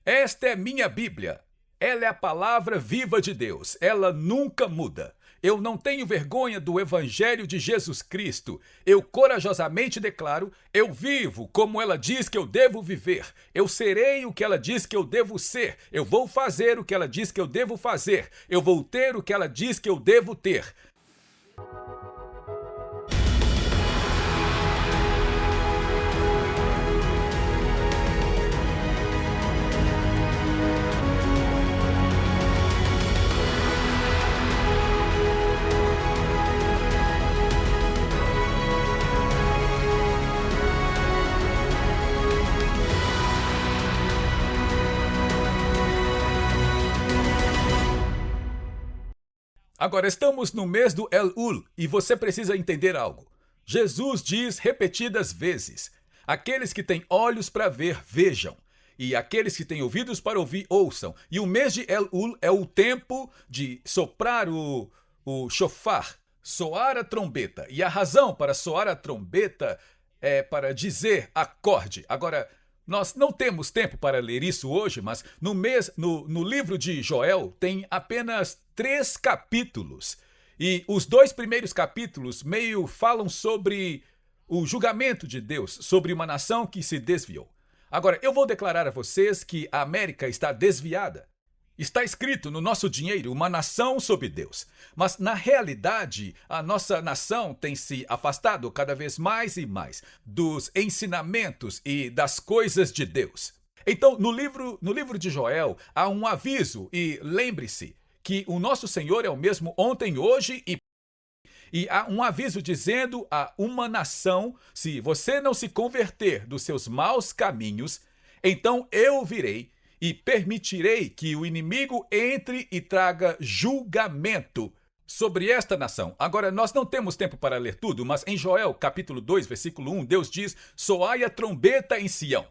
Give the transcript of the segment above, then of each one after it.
Esta é minha Bíblia. Ela é a palavra viva de Deus. Ela nunca muda. Eu não tenho vergonha do Evangelho de Jesus Cristo. Eu corajosamente declaro, eu vivo como ela diz que eu devo viver. Eu serei o que ela diz que eu devo ser. Eu vou fazer o que ela diz que eu devo fazer. Eu vou ter o que ela diz que eu devo ter. Agora, estamos no mês do Elul e você precisa entender algo. Jesus diz repetidas vezes: aqueles que têm olhos para ver, vejam. E aqueles que têm ouvidos para ouvir, ouçam. E o mês de Elul é o tempo de soprar o shofar, soar a trombeta. E a razão para soar a trombeta é para dizer acorde. Agora, nós não temos tempo para ler isso hoje, mas no livro de Joel tem apenas 3 capítulos. E os 2 primeiros capítulos meio falam sobre o julgamento de Deus, sobre uma nação que se desviou. Agora, eu vou declarar a vocês que a América está desviada. Está escrito no nosso dinheiro, uma nação sob Deus. Mas, na realidade, a nossa nação tem se afastado cada vez mais e mais dos ensinamentos e das coisas de Deus. Então, no livro de Joel, há um aviso e lembre-se que o nosso Senhor é o mesmo ontem, hoje e há um aviso dizendo a uma nação: se você não se converter dos seus maus caminhos, então eu virei e permitirei que o inimigo entre e traga julgamento sobre esta nação. Agora, nós não temos tempo para ler tudo, mas em Joel, capítulo 2, versículo 1, Deus diz: soai a trombeta em Sião,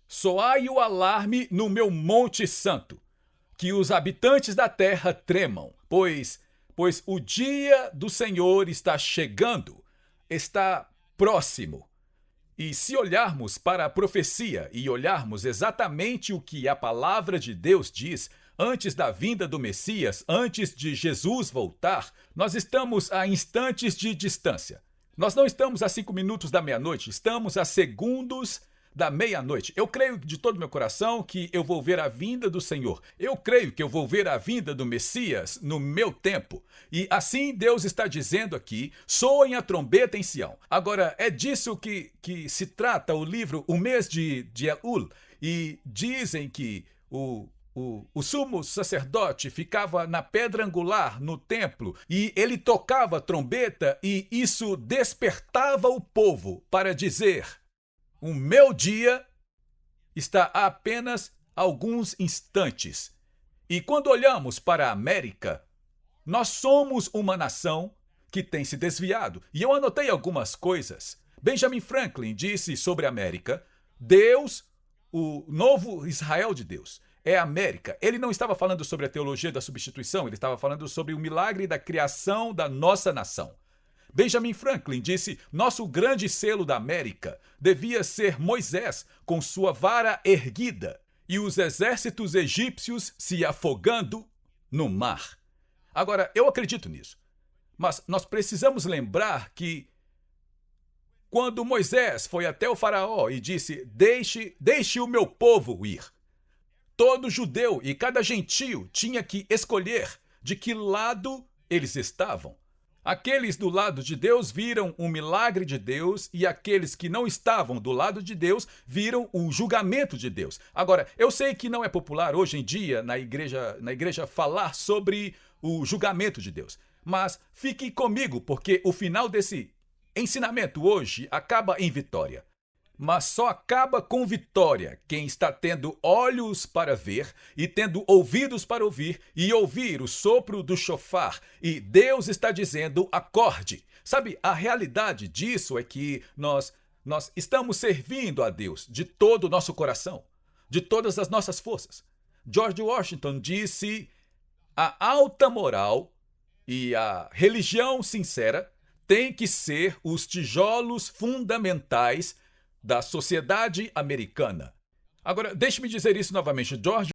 soai o alarme no meu monte santo, que os habitantes da terra tremam, pois o dia do Senhor está chegando, está próximo. E se olharmos para a profecia e olharmos exatamente o que a palavra de Deus diz antes da vinda do Messias, antes de Jesus voltar, nós estamos a instantes de distância. Nós não estamos a 5 minutos da meia-noite, estamos a segundos da meia-noite. Eu creio de todo meu coração que eu vou ver a vinda do Senhor. Eu creio que eu vou ver a vinda do Messias no meu tempo. E assim Deus está dizendo aqui: soem a trombeta em Sião. Agora, é disso que se trata o livro, o mês de Elul. E dizem que o sumo sacerdote ficava na pedra angular no templo e ele tocava a trombeta e isso despertava o povo para dizer: o meu dia está a apenas alguns instantes. E quando olhamos para a América, nós somos uma nação que tem se desviado. E eu anotei algumas coisas. Benjamin Franklin disse sobre a América: Deus, o novo Israel de Deus, é a América. Ele não estava falando sobre a teologia da substituição, ele estava falando sobre o milagre da criação da nossa nação. Benjamin Franklin disse: nosso grande selo da América devia ser Moisés com sua vara erguida e os exércitos egípcios se afogando no mar. Agora, eu acredito nisso, mas nós precisamos lembrar que quando Moisés foi até o faraó e disse: deixe o meu povo ir, todo judeu e cada gentio tinha que escolher de que lado eles estavam. Aqueles do lado de Deus viram o milagre de Deus e aqueles que não estavam do lado de Deus viram o julgamento de Deus. Agora, eu sei que não é popular hoje em dia na igreja falar sobre o julgamento de Deus, mas fique comigo porque o final desse ensinamento hoje acaba em vitória. Mas só acaba com vitória quem está tendo olhos para ver e tendo ouvidos para ouvir e ouvir o sopro do shofar. E Deus está dizendo: acorde. Sabe, a realidade disso é que nós estamos servindo a Deus de todo o nosso coração, de todas as nossas forças. George Washington disse: a alta moral e a religião sincera têm que ser os tijolos fundamentais da sociedade americana. Agora, deixe-me dizer isso novamente. George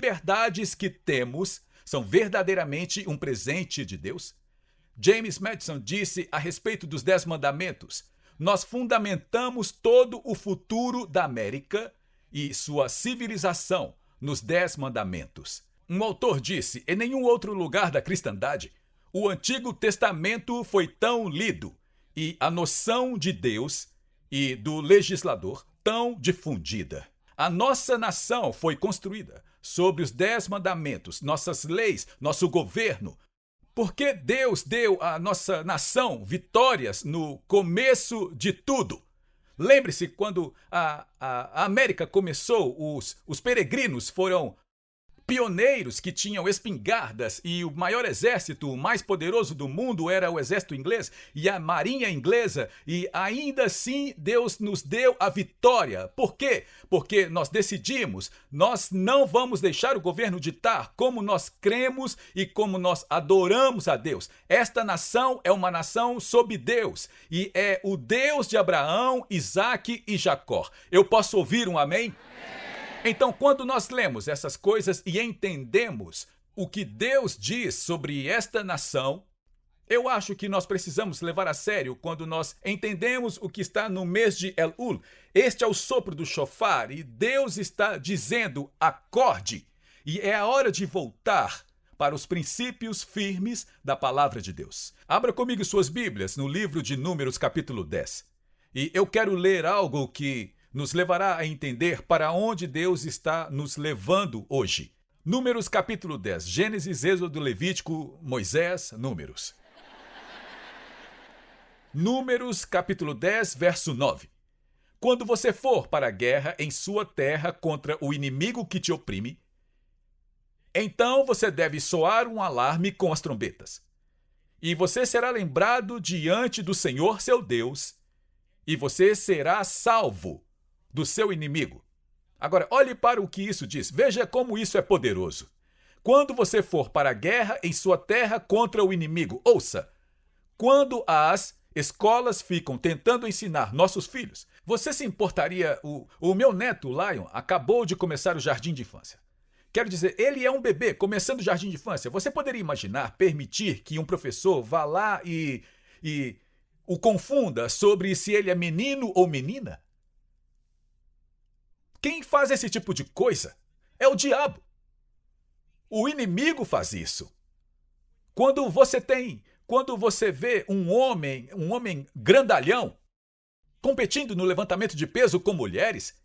liberdades que temos são verdadeiramente um presente de Deus? James Madison disse a respeito dos 10 mandamentos: nós fundamentamos todo o futuro da América e sua civilização nos 10 mandamentos. Um autor disse: em nenhum outro lugar da cristandade o Antigo Testamento foi tão lido e a noção de Deus e do legislador tão difundida. A nossa nação foi construída sobre os 10 mandamentos, nossas leis, nosso governo, porque Deus deu à nossa nação vitórias no começo de tudo. Lembre-se, quando a América começou, os peregrinos foram pioneiros que tinham espingardas e o maior exército, o mais poderoso do mundo, era o exército inglês e a marinha inglesa, e ainda assim Deus nos deu a vitória. Por quê? Porque nós decidimos, nós não vamos deixar o governo ditar como nós cremos e como nós adoramos a Deus. Esta nação é uma nação sob Deus e é o Deus de Abraão, Isaque e Jacó. Eu posso ouvir um amém? Então, quando nós lemos essas coisas e entendemos o que Deus diz sobre esta nação, eu acho que nós precisamos levar a sério quando nós entendemos o que está no mês de Elul. Este é o sopro do shofar e Deus está dizendo: acorde. E é a hora de voltar para os princípios firmes da palavra de Deus. Abra comigo suas Bíblias no livro de Números, capítulo 10. E eu quero ler algo que nos levará a entender para onde Deus está nos levando hoje. Números capítulo 10, Gênesis, Êxodo, Levítico, Moisés, Números. Números capítulo 10, verso 9. Quando você for para a guerra em sua terra contra o inimigo que te oprime, então você deve soar um alarme com as trombetas. E você será lembrado diante do Senhor seu Deus, e você será salvo do seu inimigo. Agora, olhe para o que isso diz. Veja como isso é poderoso. Quando você for para a guerra em sua terra contra o inimigo, ouça, quando as escolas ficam tentando ensinar nossos filhos, você se importaria, o meu neto, Lion, acabou de começar o jardim de infância. Quero dizer, ele é um bebê começando o jardim de infância. Você poderia imaginar, permitir que um professor vá lá e o confunda sobre se ele é menino ou menina? Quem faz esse tipo de coisa é o diabo. O inimigo faz isso. Quando você vê um homem grandalhão, competindo no levantamento de peso com mulheres,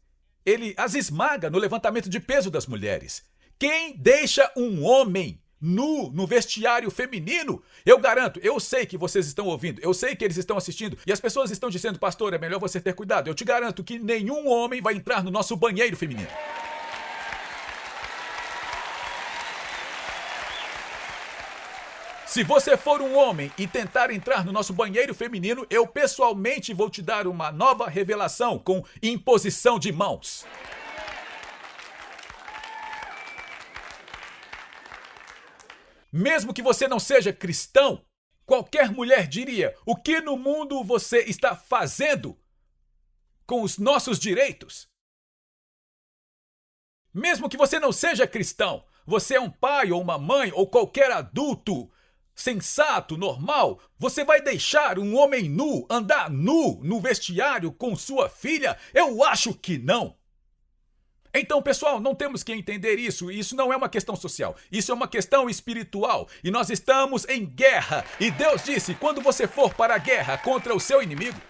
ele as esmaga no levantamento de peso das mulheres. Quem deixa um homem nu no vestiário feminino, eu garanto, eu sei que vocês estão ouvindo, eu sei que eles estão assistindo, e as pessoas estão dizendo: pastor, é melhor você ter cuidado. Eu te garanto que nenhum homem vai entrar no nosso banheiro feminino. Se você for um homem e tentar entrar no nosso banheiro feminino, eu pessoalmente vou te dar uma nova revelação com imposição de mãos. Mesmo que você não seja cristão, qualquer mulher diria: o que no mundo você está fazendo com os nossos direitos? Mesmo que você não seja cristão, você é um pai ou uma mãe ou qualquer adulto sensato, normal, você vai deixar um homem nu andar nu no vestiário com sua filha? Eu acho que não. Então, pessoal, não temos que entender isso. Isso não é uma questão social. Isso é uma questão espiritual. E nós estamos em guerra. E Deus disse: quando você for para a guerra contra o seu inimigo,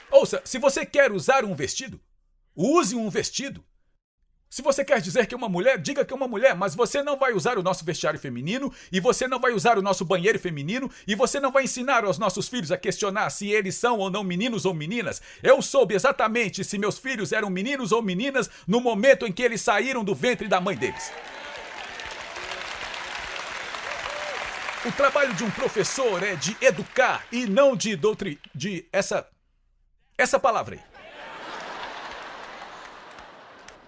ouça, se você quer usar um vestido, use um vestido. Se você quer dizer que é uma mulher, diga que é uma mulher, mas você não vai usar o nosso vestiário feminino, e você não vai usar o nosso banheiro feminino, e você não vai ensinar aos nossos filhos a questionar se eles são ou não meninos ou meninas. Eu soube exatamente se meus filhos eram meninos ou meninas no momento em que eles saíram do ventre da mãe deles. O trabalho de um professor é de educar e não de essa palavra aí.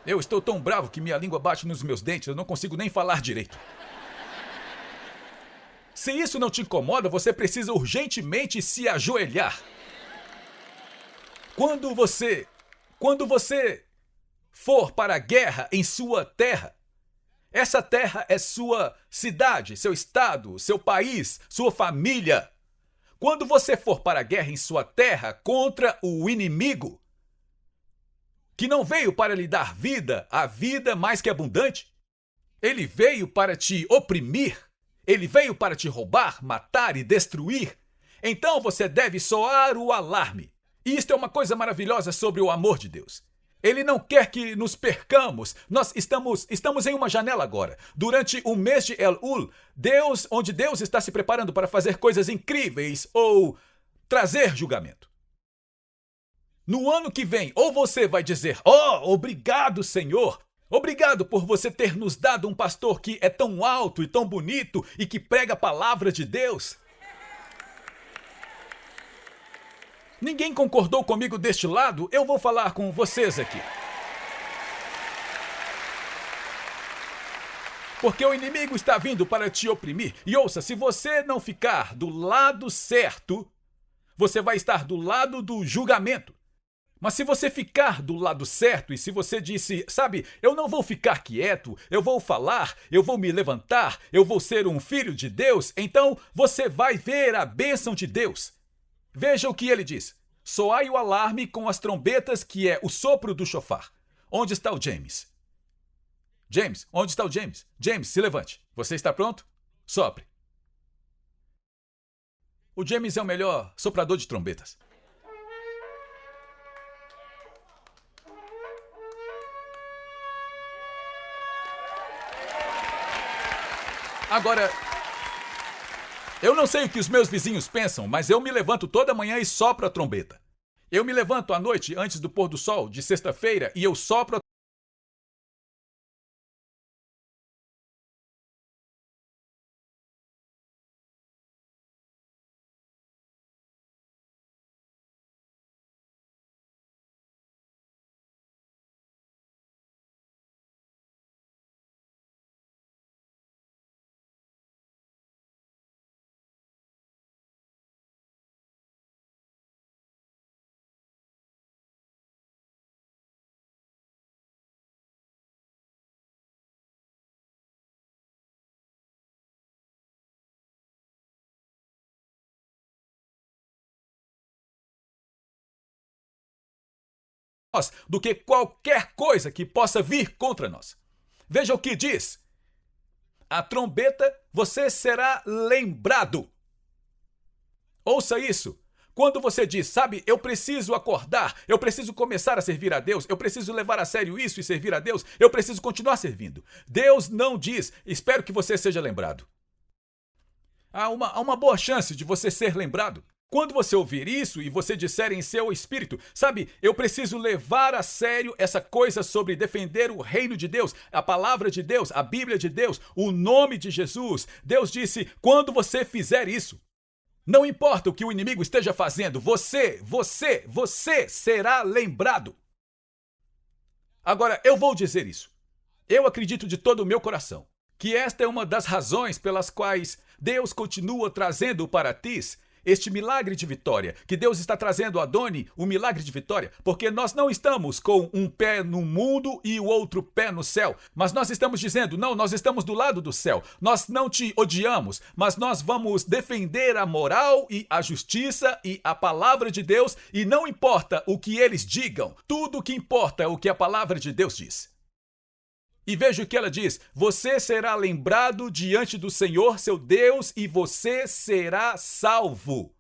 Eu estou tão bravo que minha língua bate nos meus dentes, eu não consigo nem falar direito. Se isso não te incomoda, você precisa urgentemente se ajoelhar. Quando você for para a guerra em sua terra, essa terra é sua cidade, seu estado, seu país, sua família. Quando você for para a guerra em sua terra contra o inimigo, que não veio para lhe dar vida, a vida mais que abundante. Ele veio para te oprimir. Ele veio para te roubar, matar e destruir. Então você deve soar o alarme. E isto é uma coisa maravilhosa sobre o amor de Deus. Ele não quer que nos percamos. Nós estamos em uma janela agora. Durante o mês de Elul, onde Deus está se preparando para fazer coisas incríveis ou trazer julgamento. No ano que vem, ou você vai dizer: oh, obrigado, Senhor. Obrigado por você ter nos dado um pastor que é tão alto e tão bonito e que prega a palavra de Deus. Ninguém concordou comigo deste lado? Eu vou falar com vocês aqui. Porque o inimigo está vindo para te oprimir. E ouça, se você não ficar do lado certo, você vai estar do lado do julgamento. Mas se você ficar do lado certo e se você disse, sabe, eu não vou ficar quieto, eu vou falar, eu vou me levantar, eu vou ser um filho de Deus, então você vai ver a bênção de Deus. Veja o que ele diz. Soai o alarme com as trombetas, que é o sopro do chofar. Onde está o James? James, onde está o James? James, se levante. Você está pronto? Sopre. O James é o melhor soprador de trombetas. Agora, eu não sei o que os meus vizinhos pensam, mas eu me levanto toda manhã e sopro a trombeta. Eu me levanto à noite, antes do pôr do sol, de sexta-feira, e eu sopro a nós do que qualquer coisa que possa vir contra nós. Veja o que diz. A trombeta, você será lembrado. Ouça isso. Quando você diz, sabe, eu preciso acordar, eu preciso começar a servir a Deus, eu preciso levar a sério isso e servir a Deus, eu preciso continuar servindo. Deus não diz, espero que você seja lembrado. Há uma boa chance de você ser lembrado. Quando você ouvir isso e você disser em seu espírito, sabe, eu preciso levar a sério essa coisa sobre defender o reino de Deus, a palavra de Deus, a Bíblia de Deus, o nome de Jesus. Deus disse, quando você fizer isso, não importa o que o inimigo esteja fazendo, você será lembrado. Agora, eu vou dizer isso. Eu acredito de todo o meu coração que esta é uma das razões pelas quais Deus continua trazendo para ti este milagre de vitória, que Deus está trazendo a Doni o milagre de vitória, porque nós não estamos com um pé no mundo e o outro pé no céu, mas nós estamos dizendo, não, nós estamos do lado do céu, nós não te odiamos, mas nós vamos defender a moral e a justiça e a palavra de Deus, e não importa o que eles digam, tudo o que importa é o que a palavra de Deus diz. E veja o que ela diz: você será lembrado diante do Senhor, seu Deus, e você será salvo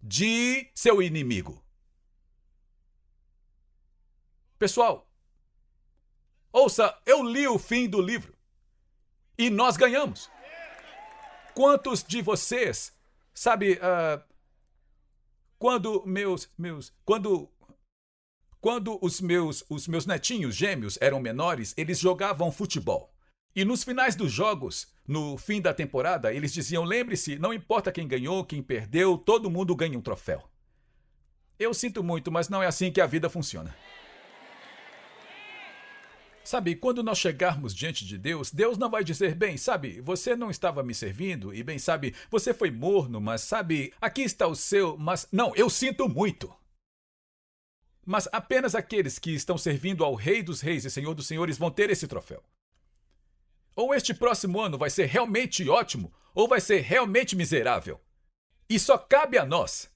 de seu inimigo. Pessoal, ouça, eu li o fim do livro e nós ganhamos. Quantos de vocês, sabe, quando os meus netinhos gêmeos eram menores, eles jogavam futebol. E nos finais dos jogos, no fim da temporada, eles diziam, lembre-se, não importa quem ganhou, quem perdeu, todo mundo ganha um troféu. Eu sinto muito, mas não é assim que a vida funciona. Sabe, quando nós chegarmos diante de Deus, Deus não vai dizer, bem, sabe, você não estava me servindo, e bem, sabe, você foi morno, mas sabe, aqui está o seu, mas não, eu sinto muito. Mas apenas aqueles que estão servindo ao Rei dos Reis e Senhor dos Senhores vão ter esse troféu. Ou este próximo ano vai ser realmente ótimo, ou vai ser realmente miserável. E só cabe a nós.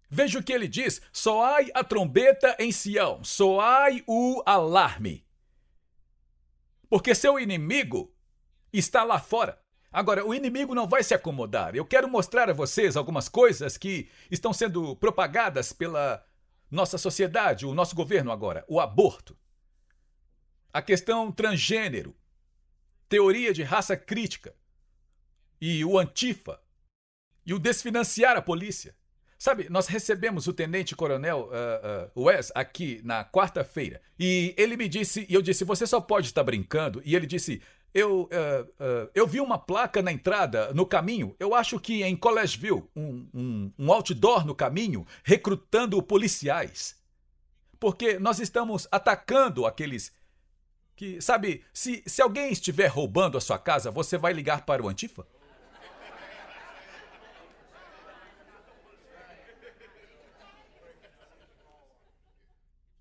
Veja o que ele diz: soai a trombeta em Sião, soai o alarme. Porque seu inimigo está lá fora. Agora, o inimigo não vai se acomodar. Eu quero mostrar a vocês algumas coisas que estão sendo propagadas pela nossa sociedade, o nosso governo agora. O aborto, a questão transgênero, teoria de raça crítica, e o Antifa, e o desfinanciar a polícia. Sabe, nós recebemos o tenente-coronel Wes aqui na quarta-feira, e ele me disse, e eu disse, você só pode estar brincando, e ele disse, eu vi uma placa na entrada, no caminho, eu acho que em Collegeville, um outdoor no caminho, recrutando policiais. Porque nós estamos atacando aqueles que, sabe, se alguém estiver roubando a sua casa, você vai ligar para o Antifa?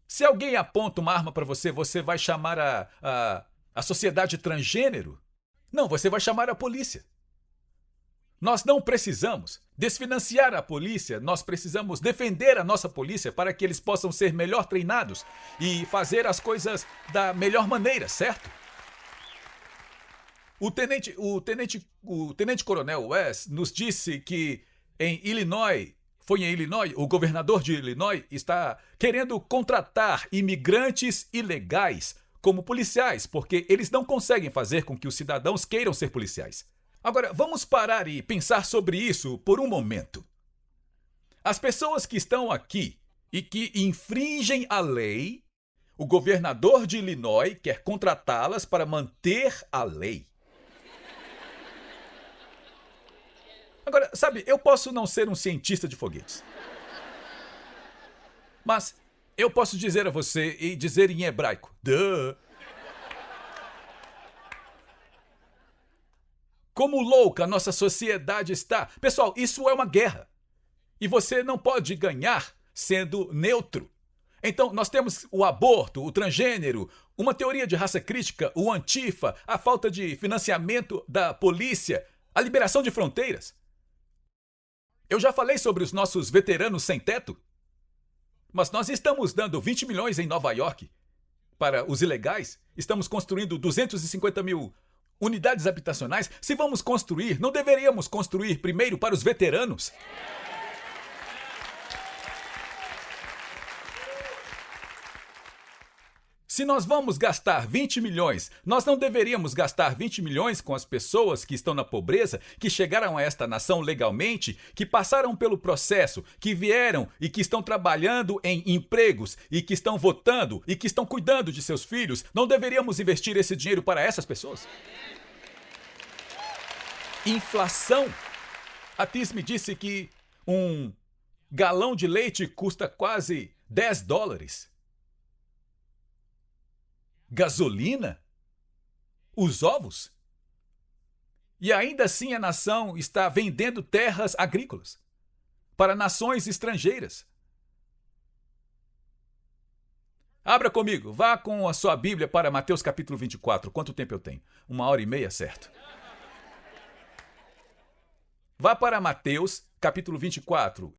Se alguém aponta uma arma para você, você vai chamar a sociedade transgênero? Não, você vai chamar a polícia. Nós não precisamos desfinanciar a polícia, nós precisamos defender a nossa polícia para que eles possam ser melhor treinados e fazer as coisas da melhor maneira, certo? O tenente-coronel Wes nos disse que em Illinois, o governador de Illinois está querendo contratar imigrantes ilegais como policiais, porque eles não conseguem fazer com que os cidadãos queiram ser policiais. Agora, vamos parar e pensar sobre isso por um momento. As pessoas que estão aqui e que infringem a lei, o governador de Illinois quer contratá-las para manter a lei. Agora, sabe, eu posso não ser um cientista de foguetes. Mas eu posso dizer a você e dizer em hebraico, duh. Como louca a nossa sociedade está. Pessoal, isso é uma guerra. E você não pode ganhar sendo neutro. Então, nós temos o aborto, o transgênero, uma teoria de raça crítica, o Antifa, a falta de financiamento da polícia, a liberação de fronteiras. Eu já falei sobre os nossos veteranos sem teto. Mas nós estamos dando 20 milhões em Nova York para os ilegais. Estamos construindo 250 mil unidades habitacionais. Se vamos construir, não deveríamos construir primeiro para os veteranos? Se nós vamos gastar 20 milhões, nós não deveríamos gastar 20 milhões com as pessoas que estão na pobreza, que chegaram a esta nação legalmente, que passaram pelo processo, que vieram e que estão trabalhando em empregos e que estão votando e que estão cuidando de seus filhos? Não deveríamos investir esse dinheiro para essas pessoas? Inflação. A Tis me disse que um galão de leite custa quase $10. Gasolina? Os ovos? E ainda assim a nação está vendendo terras agrícolas para nações estrangeiras. Abra comigo, vá com a sua Bíblia para Mateus capítulo 24. Quanto tempo eu tenho? 1h30, certo? Vá para Mateus capítulo 24.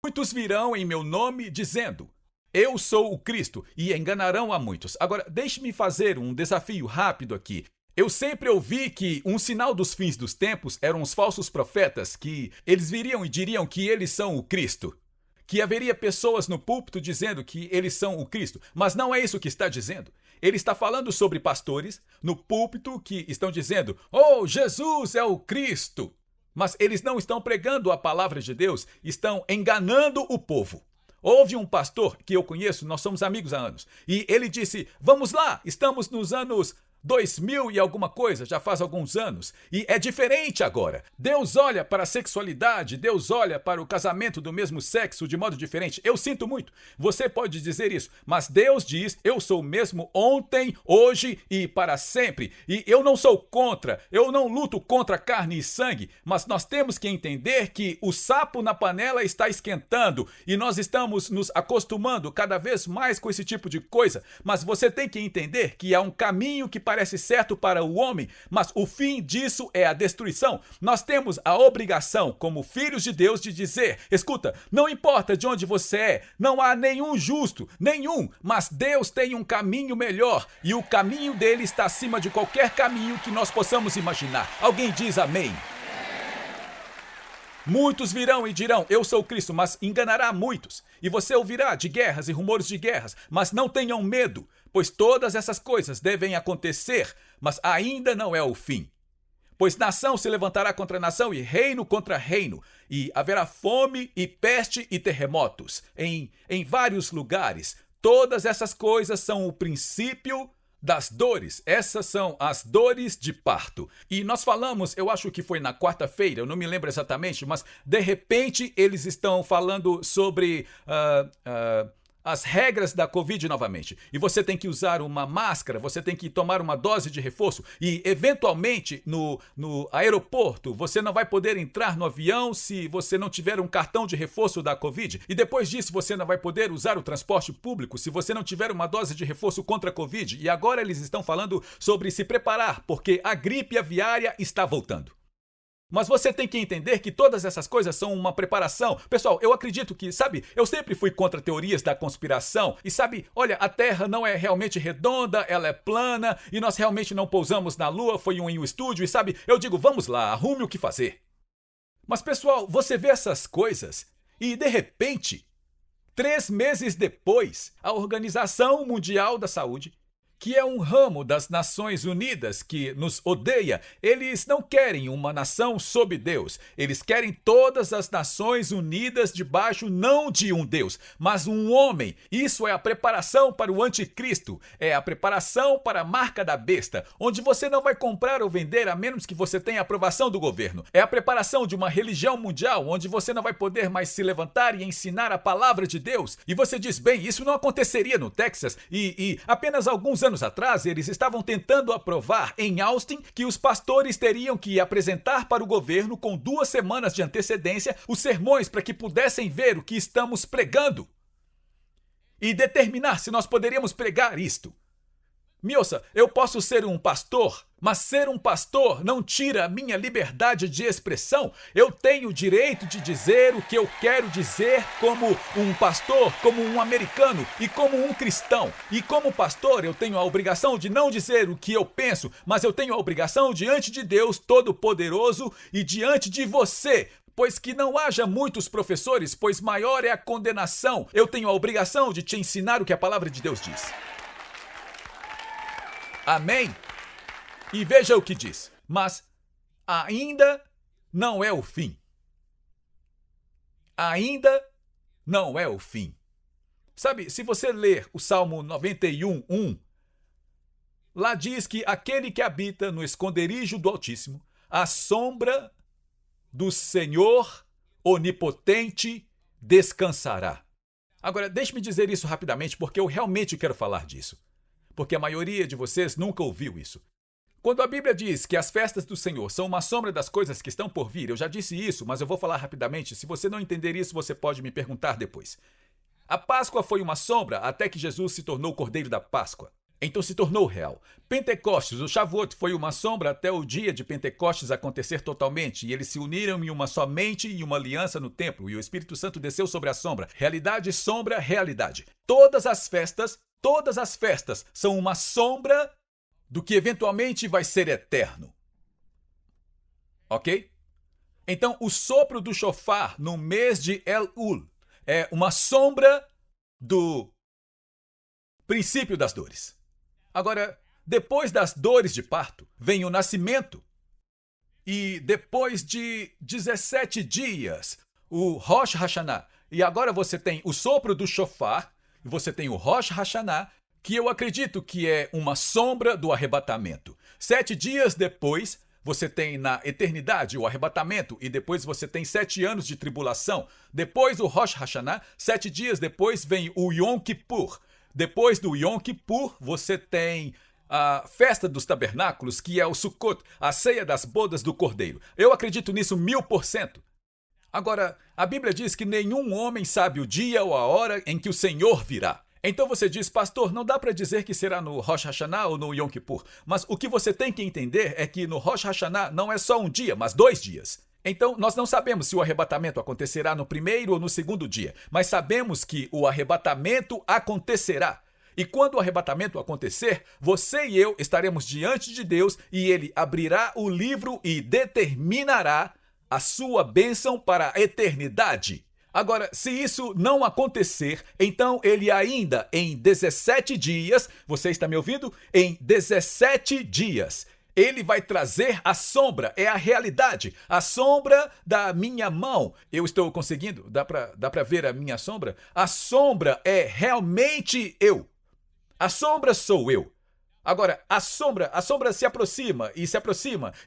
Muitos virão em meu nome dizendo, eu sou o Cristo, e enganarão a muitos. Agora, deixe-me fazer um desafio rápido aqui. Eu sempre ouvi que um sinal dos fins dos tempos eram os falsos profetas, que eles viriam e diriam que eles são o Cristo. Que haveria pessoas no púlpito dizendo que eles são o Cristo. Mas não é isso que está dizendo. Ele está falando sobre pastores no púlpito que estão dizendo, oh, Jesus é o Cristo. Mas eles não estão pregando a palavra de Deus, estão enganando o povo. Houve um pastor que eu conheço, nós somos amigos há anos, e ele disse, vamos lá, estamos nos anos 2000 e alguma coisa, já faz alguns anos, e é diferente agora. Deus olha para a sexualidade, Deus olha para o casamento do mesmo sexo de modo diferente. Eu sinto muito, você pode dizer isso, mas Deus diz, eu sou o mesmo ontem, hoje e para sempre. E eu não sou contra, eu não luto contra carne e sangue, mas nós temos que entender que o sapo na panela está esquentando e nós estamos nos acostumando cada vez mais com esse tipo de coisa. Mas você tem que entender que há um caminho que parece certo para o homem, mas o fim disso é a destruição. Nós temos a obrigação, como filhos de Deus, de dizer, escuta, não importa de onde você é, não há nenhum justo, nenhum, mas Deus tem um caminho melhor, e o caminho dele está acima de qualquer caminho que nós possamos imaginar. Alguém diz amém? Muitos virão e dirão, eu sou Cristo, mas enganará muitos. E você ouvirá de guerras e rumores de guerras, mas não tenham medo, pois todas essas coisas devem acontecer, mas ainda não é o fim. Pois nação se levantará contra nação e reino contra reino, e haverá fome e peste e terremotos em vários lugares. Todas essas coisas são o princípio das dores. Essas são as dores de parto. E nós falamos, eu acho que foi na quarta-feira, eu não me lembro exatamente, mas de repente eles estão falando sobre as regras da Covid novamente. E você tem que usar uma máscara, você tem que tomar uma dose de reforço e, eventualmente, no aeroporto, você não vai poder entrar no avião se você não tiver um cartão de reforço da Covid. E depois disso, você não vai poder usar o transporte público se você não tiver uma dose de reforço contra a Covid. E agora eles estão falando sobre se preparar, porque a gripe aviária está voltando. Mas você tem que entender que todas essas coisas são uma preparação. Pessoal, eu acredito que, sabe, eu sempre fui contra teorias da conspiração. E sabe, olha, a Terra não é realmente redonda, ela é plana, e nós realmente não pousamos na Lua, foi em um estúdio, e sabe, eu digo, vamos lá, arrume o que fazer. Mas pessoal, você vê essas coisas, e de repente, 3 meses depois, a Organização Mundial da Saúde, que é um ramo das Nações Unidas que nos odeia, eles não querem uma nação sob Deus. Eles querem todas as Nações Unidas debaixo não de um Deus, mas um homem. Isso é a preparação para o anticristo. É a preparação para a marca da besta, onde você não vai comprar ou vender a menos que você tenha aprovação do governo. É a preparação de uma religião mundial, onde você não vai poder mais se levantar e ensinar a palavra de Deus. E você diz, bem, isso não aconteceria no Texas e apenas alguns anos atrás, eles estavam tentando aprovar em Austin que os pastores teriam que apresentar para o governo com 2 semanas de antecedência os sermões para que pudessem ver o que estamos pregando e determinar se nós poderíamos pregar isto. Me ouça, eu posso ser um pastor, mas ser um pastor não tira a minha liberdade de expressão. Eu tenho o direito de dizer o que eu quero dizer como um pastor, como um americano e como um cristão. E como pastor, eu tenho a obrigação de não dizer o que eu penso, mas eu tenho a obrigação diante de Deus Todo-Poderoso e diante de você. Pois que não haja muitos professores, pois maior é a condenação. Eu tenho a obrigação de te ensinar o que a palavra de Deus diz. Amém? E veja o que diz. Mas ainda não é o fim. Ainda não é o fim. Sabe, se você ler o Salmo 91:1, lá diz que aquele que habita no esconderijo do Altíssimo, à sombra do Senhor Onipotente descansará. Agora, deixe-me dizer isso rapidamente, porque eu realmente quero falar disso. Porque a maioria de vocês nunca ouviu isso. Quando a Bíblia diz que as festas do Senhor são uma sombra das coisas que estão por vir, eu já disse isso, mas eu vou falar rapidamente. Se você não entender isso, você pode me perguntar depois. A Páscoa foi uma sombra até que Jesus se tornou o Cordeiro da Páscoa. Então se tornou real. Pentecostes, o Shavuot, foi uma sombra até o dia de Pentecostes acontecer totalmente. E eles se uniram em uma só mente e uma aliança no templo. E o Espírito Santo desceu sobre a sombra. Realidade, sombra, realidade. Todas as festas são uma sombra do que eventualmente vai ser eterno. Ok? Então, o sopro do shofar no mês de Elul é uma sombra do princípio das dores. Agora, depois das dores de parto, vem o nascimento. E depois de 17 dias, o Rosh Hashanah. E agora você tem o sopro do shofar, e você tem o Rosh Hashanah, que eu acredito que é uma sombra do arrebatamento. 7 dias depois, você tem na eternidade o arrebatamento e depois você tem 7 anos de tribulação. Depois do Rosh Hashanah, 7 dias depois vem o Yom Kippur. Depois do Yom Kippur, você tem a festa dos tabernáculos, que é o Sukkot, a ceia das bodas do Cordeiro. Eu acredito nisso 1000%. Agora, a Bíblia diz que nenhum homem sabe o dia ou a hora em que o Senhor virá. Então você diz, pastor, não dá para dizer que será no Rosh Hashanah ou no Yom Kippur. Mas o que você tem que entender é que no Rosh Hashanah não é só um dia, mas 2 dias. Então, nós não sabemos se o arrebatamento acontecerá no primeiro ou no segundo dia, mas sabemos que o arrebatamento acontecerá. E quando o arrebatamento acontecer, você e eu estaremos diante de Deus e Ele abrirá o livro e determinará a sua bênção para a eternidade. Agora, se isso não acontecer, então ele ainda em 17 dias, você está me ouvindo? Em 17 dias, ele vai trazer a sombra, é a realidade, a sombra da minha mão. Eu estou conseguindo? Dá para ver a minha sombra? A sombra é realmente eu. A sombra sou eu. Agora, a sombra se aproxima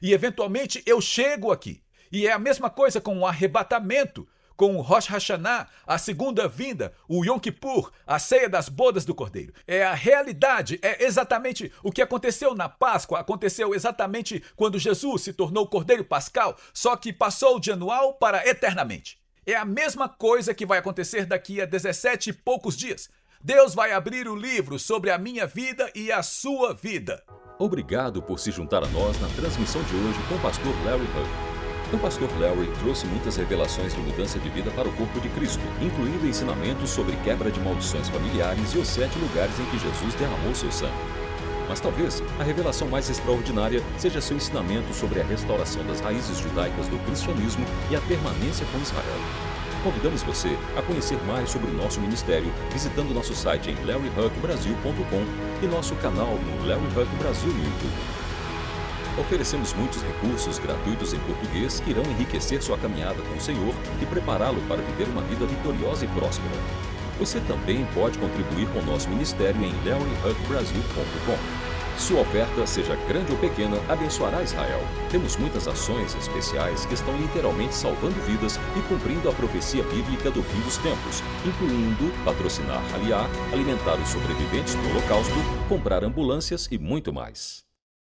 e eventualmente eu chego aqui. E é a mesma coisa com o arrebatamento, com o Rosh Hashanah, a segunda vinda, o Yom Kippur, a ceia das bodas do Cordeiro. É a realidade, é exatamente o que aconteceu na Páscoa, aconteceu exatamente quando Jesus se tornou o Cordeiro Pascal, só que passou de anual para eternamente. É a mesma coisa que vai acontecer daqui a 17 e poucos dias. Deus vai abrir o livro sobre a minha vida e a sua vida. Obrigado por se juntar a nós na transmissão de hoje com o pastor Larry Huck. O pastor Larry trouxe muitas revelações de mudança de vida para o corpo de Cristo, incluindo ensinamentos sobre quebra de maldições familiares e os 7 lugares em que Jesus derramou seu sangue. Mas talvez a revelação mais extraordinária seja seu ensinamento sobre a restauração das raízes judaicas do cristianismo e a permanência com Israel. Convidamos você a conhecer mais sobre o nosso ministério visitando nosso site em larryhuckbrasil.com e nosso canal no Larry Huck Brasil no YouTube. Oferecemos muitos recursos gratuitos em português que irão enriquecer sua caminhada com o Senhor e prepará-lo para viver uma vida vitoriosa e próspera. Você também pode contribuir com o nosso ministério em larryhuckbrasil.com. Sua oferta, seja grande ou pequena, abençoará Israel. Temos muitas ações especiais que estão literalmente salvando vidas e cumprindo a profecia bíblica do fim dos tempos, incluindo patrocinar Aliá, alimentar os sobreviventes do Holocausto, comprar ambulâncias e muito mais.